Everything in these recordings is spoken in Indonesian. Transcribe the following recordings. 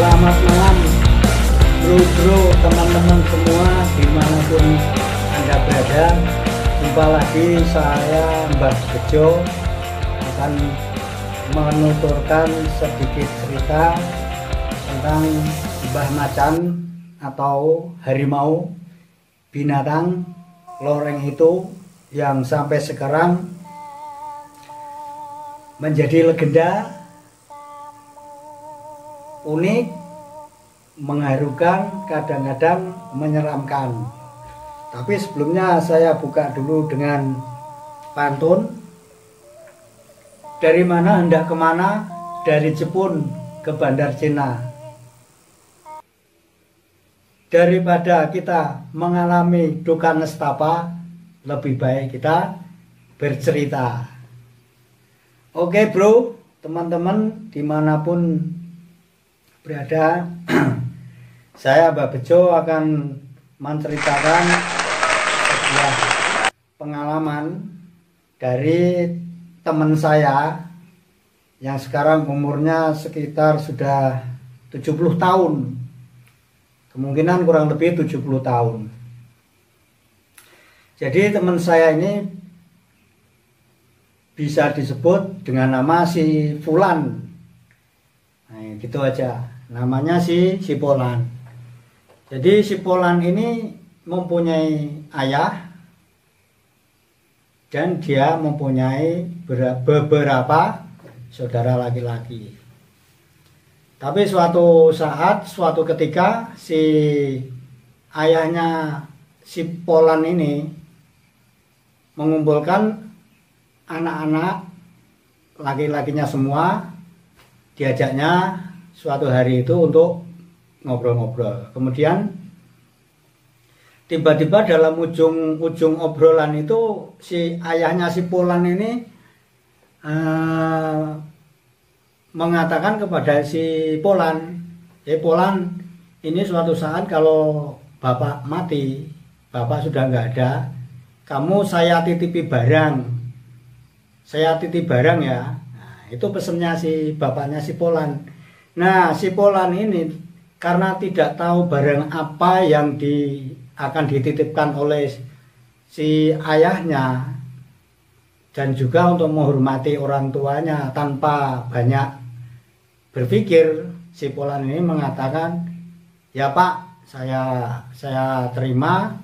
Selamat malam bro-bro, teman-teman semua dimanapun Anda berada. Jumpa lagi saya Mbah Bejo akan menuturkan sedikit cerita tentang Mbah Macan atau harimau, binatang loreng itu yang sampai sekarang menjadi legenda, unik, mengharukan, kadang-kadang menyeramkan. Tapi sebelumnya saya buka dulu dengan pantun. Dari mana hendak kemana, dari Jepun ke Bandar Cina. Daripada kita mengalami duka nestapa, lebih baik kita bercerita. Oke bro, teman-teman dimanapun berada, saya Mbah Bejo akan menceritakan sebuah pengalaman dari teman saya yang sekarang umurnya sekitar sudah 70 tahun, kemungkinan kurang lebih 70 tahun. Jadi teman saya ini bisa disebut dengan nama si Fulan. Nah, gitu aja. Namanya si Polan. Jadi si Polan ini mempunyai ayah dan dia mempunyai beberapa saudara laki-laki. Tapi suatu saat, suatu ketika si ayahnya si Polan ini mengumpulkan anak-anak laki-lakinya semua, diajaknya suatu hari itu untuk ngobrol-ngobrol. Kemudian tiba-tiba dalam ujung obrolan itu si ayahnya si Polan ini mengatakan kepada si Polan, Polan, ini suatu saat kalau bapak mati, bapak sudah nggak ada, kamu saya titipi barang. Saya titip barang ya. Nah, itu pesennya si bapaknya si Polan. Nah, si Polan ini karena tidak tahu barang apa yang akan dititipkan oleh si ayahnya, dan juga untuk menghormati orang tuanya tanpa banyak berpikir, si Polan ini mengatakan, ya Pak, saya terima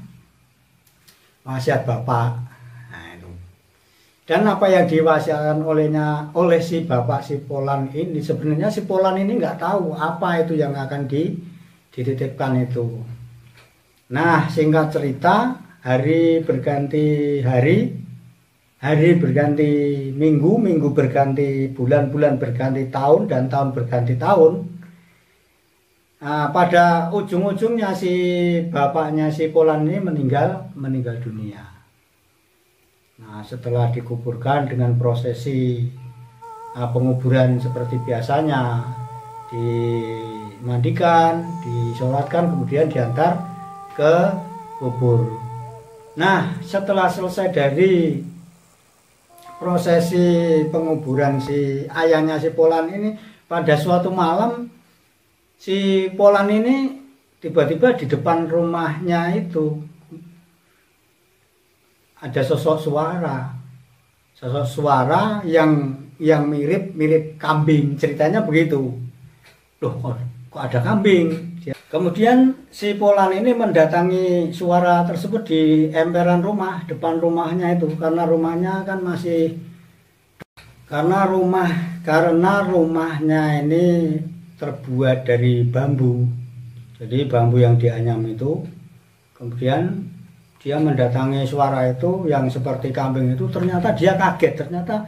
wasiat Bapak. Dan apa yang diwasiatkan oleh si bapak si Polan ini, sebenarnya si Polan ini nggak tahu apa itu yang akan dititipkan itu. Nah, singkat cerita, hari berganti hari, hari berganti minggu, minggu berganti bulan, bulan berganti tahun, dan tahun berganti tahun. Nah, pada ujung-ujungnya si bapaknya si Polan ini meninggal dunia. Nah, setelah dikuburkan dengan prosesi penguburan seperti biasanya, dimandikan, disolatkan, kemudian diantar ke kubur. Nah, setelah selesai dari prosesi penguburan si ayahnya si Polan ini, pada suatu malam si Polan ini tiba-tiba di depan rumahnya itu ada sosok suara yang mirip kambing. Ceritanya begitu. Loh, kok ada kambing? Kemudian si Polan ini mendatangi suara tersebut di emperan rumah, depan rumahnya itu, karena rumahnya kan karena rumahnya ini terbuat dari bambu. Jadi bambu yang dianyam itu. Kemudian dia mendatangi suara itu yang seperti kambing itu, ternyata dia kaget, ternyata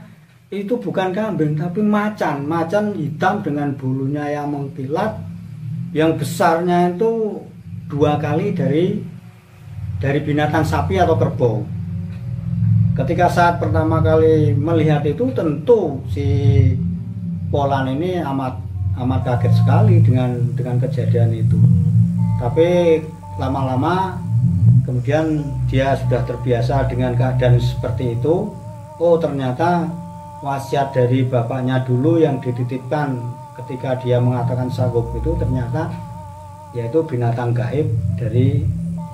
itu bukan kambing tapi macan hitam dengan bulunya yang mengkilat, yang besarnya itu 2 kali dari binatang sapi atau kerbau. Ketika saat pertama kali melihat itu, tentu si Polan ini amat kaget sekali dengan kejadian itu. Tapi lama-lama kemudian dia sudah terbiasa dengan keadaan seperti itu. Oh, ternyata wasiat dari bapaknya dulu yang dititipkan ketika dia mengatakan sagop itu ternyata yaitu binatang gaib dari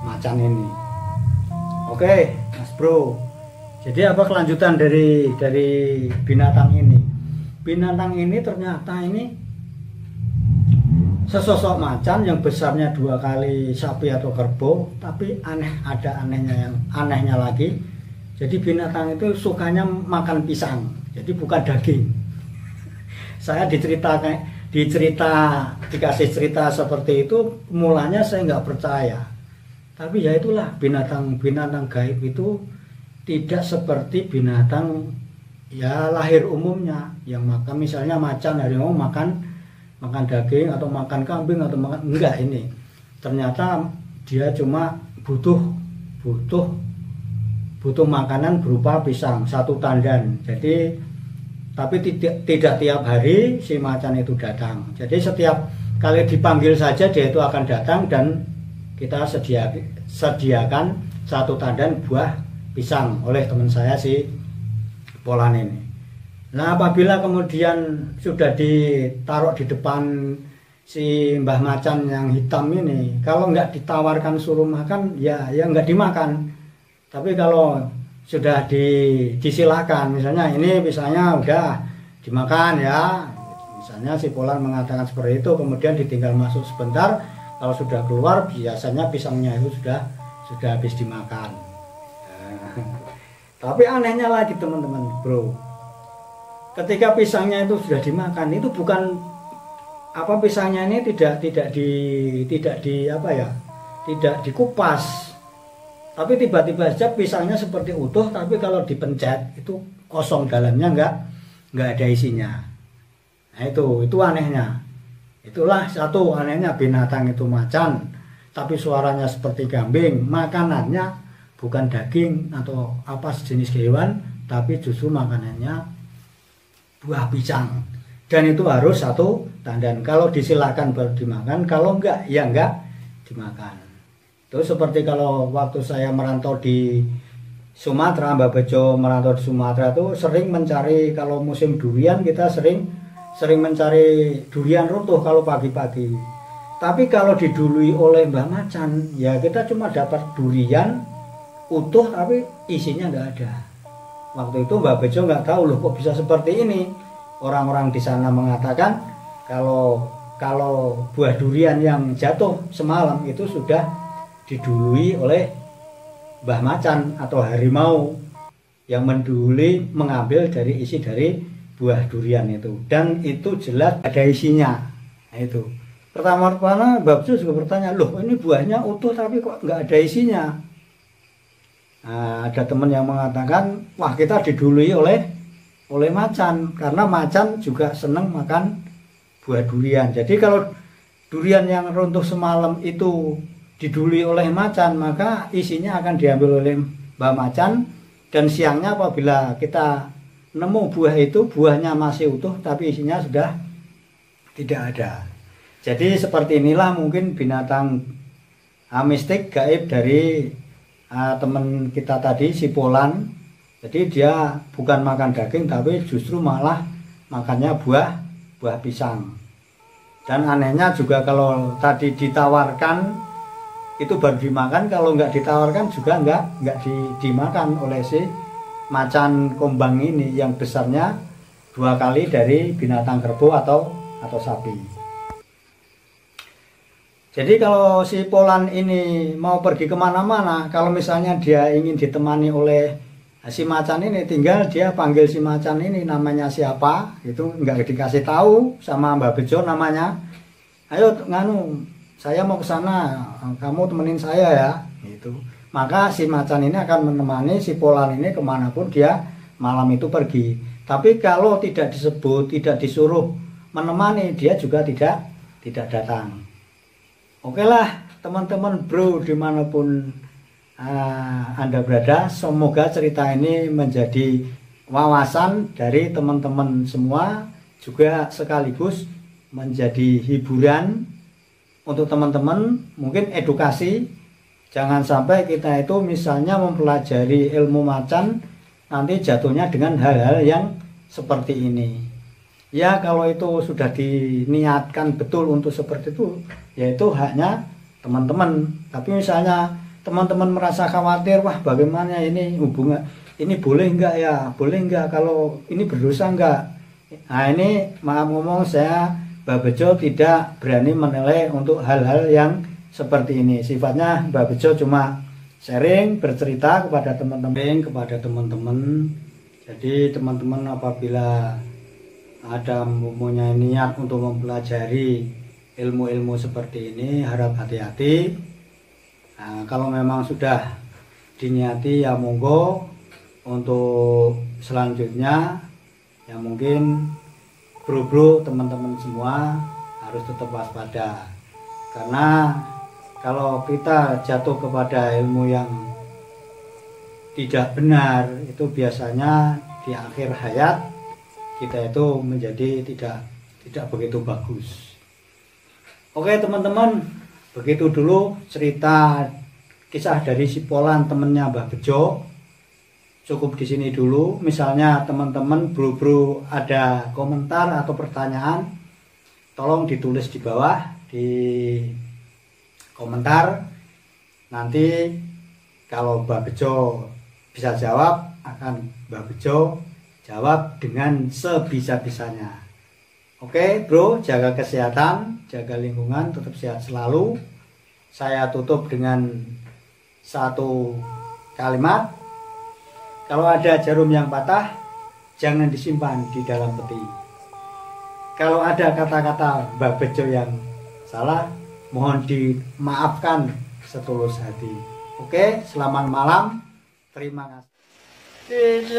macan ini. Oke, Mas Bro. Jadi apa kelanjutan dari binatang ini? Binatang ini ternyata ini sesosok macan yang besarnya 2 kali sapi atau kerbau, tapi ada anehnya lagi. Jadi binatang itu sukanya makan pisang, jadi bukan daging. Saya dikasih cerita seperti itu, mulanya saya nggak percaya. Tapi ya itulah, binatang gaib itu tidak seperti binatang ya lahir umumnya yang makan, misalnya macan, harimau makan daging atau makan kambing atau makan, enggak. Ini ternyata dia cuma butuh makanan berupa pisang 1 tandan. Jadi tapi tidak tiap hari si macan itu datang. Jadi setiap kali dipanggil saja dia itu akan datang, dan kita sediakan 1 tandan buah pisang oleh teman saya si Polan ini. Nah, apabila kemudian sudah ditaruh di depan si Mbah Macan yang hitam ini, kalau nggak ditawarkan suruh makan, ya nggak dimakan. Tapi kalau sudah disilakan, misalnya ini pisangnya udah dimakan ya, misalnya si Polan mengatakan seperti itu, kemudian ditinggal masuk sebentar, kalau sudah keluar biasanya pisangnya itu sudah habis dimakan. Tapi anehnya lagi teman-teman Bro, ketika pisangnya itu sudah dimakan, itu bukan pisangnya ini tidak dikupas, tapi tiba-tiba saja pisangnya seperti utuh, tapi kalau dipencet itu kosong, dalamnya nggak ada isinya. Nah itu anehnya. Itulah satu anehnya binatang itu macan, tapi suaranya seperti kambing, makanannya bukan daging atau apa sejenis hewan, tapi justru makanannya buah pisang. Dan itu harus 1 tandan. Kalau disilakan baru dimakan, kalau enggak ya enggak dimakan. Itu seperti kalau waktu saya merantau di Sumatera, Mbak Bejo merantau di Sumatera itu sering mencari, kalau musim durian kita sering mencari durian runtuh kalau pagi-pagi. Tapi kalau didului oleh Mbah Macan, ya kita cuma dapat durian utuh tapi isinya nggak ada. Waktu itu Mbak Bejo nggak tahu, loh kok bisa seperti ini. Orang-orang di sana mengatakan kalau buah durian yang jatuh semalam itu sudah didului oleh Mbah Macan atau harimau yang mendului, mengambil dari isi dari buah durian itu, dan itu jelas ada isinya. Nah, itu pertama-tama Mbak Bejo juga bertanya, loh ini buahnya utuh tapi kok nggak ada isinya. Nah, ada teman yang mengatakan, wah kita didului oleh macan, karena macan juga senang makan buah durian. Jadi kalau durian yang runtuh semalam itu didului oleh macan, maka isinya akan diambil oleh Mbak Macan, dan siangnya apabila kita nemu buah itu, buahnya masih utuh tapi isinya sudah tidak ada. Jadi seperti inilah mungkin binatang mistik gaib dari teman kita tadi si Polan. Jadi dia bukan makan daging tapi justru malah makannya buah pisang. Dan anehnya juga kalau tadi ditawarkan itu baru dimakan, kalau nggak ditawarkan juga nggak dimakan oleh si macan kombang ini yang besarnya 2 kali dari binatang kerbau atau sapi. Jadi kalau si Polan ini mau pergi kemana-mana, kalau misalnya dia ingin ditemani oleh si macan ini, tinggal dia panggil si macan ini namanya siapa, itu nggak dikasih tahu sama Mbak Bejo namanya. Ayo saya mau ke sana, kamu temenin saya ya, gitu. Maka si macan ini akan menemani si Polan ini kemanapun dia malam itu pergi. Tapi kalau tidak disebut, tidak disuruh menemani, dia juga tidak datang. Oke lah teman-teman Bro dimanapun Anda berada, semoga cerita ini menjadi wawasan dari teman-teman semua, juga sekaligus menjadi hiburan untuk teman-teman, mungkin edukasi. Jangan sampai kita itu misalnya mempelajari ilmu macan nanti jatuhnya dengan hal-hal yang seperti ini. Ya kalau itu sudah diniatkan betul untuk seperti itu, ya itu haknya teman-teman. Tapi misalnya teman-teman merasa khawatir, wah bagaimana ini hubungan, ini boleh enggak ya, boleh enggak, kalau ini berdosa enggak. Nah ini maaf ngomong, saya Mbak Bejo tidak berani menilai untuk hal-hal yang seperti ini. Sifatnya Mbak Bejo cuma sharing, bercerita kepada teman-teman. Jadi teman-teman apabila ada mempunyai niat untuk mempelajari ilmu-ilmu seperti ini, harap hati-hati. Nah, kalau memang sudah diniati ya monggo. Untuk selanjutnya ya mungkin bro-bro teman-teman semua harus tetap waspada, karena kalau kita jatuh kepada ilmu yang tidak benar itu biasanya di akhir hayat kita itu menjadi tidak begitu bagus. Oke teman-teman, begitu dulu cerita kisah dari si Polan temennya Mbah Bejo. Cukup di sini dulu. Misalnya teman-teman bro-bro ada komentar atau pertanyaan, tolong ditulis di bawah di komentar. Nanti kalau Mbah Bejo bisa jawab, akan Mbah Bejo jawab dengan sebisa-bisanya. Oke bro, jaga kesehatan, jaga lingkungan, tetap sehat selalu. Saya tutup dengan satu kalimat. Kalau ada jarum yang patah, jangan disimpan di dalam peti. Kalau ada kata-kata Mbah Bejo yang salah, mohon dimaafkan setulus hati. Oke, selamat malam. Terima kasih.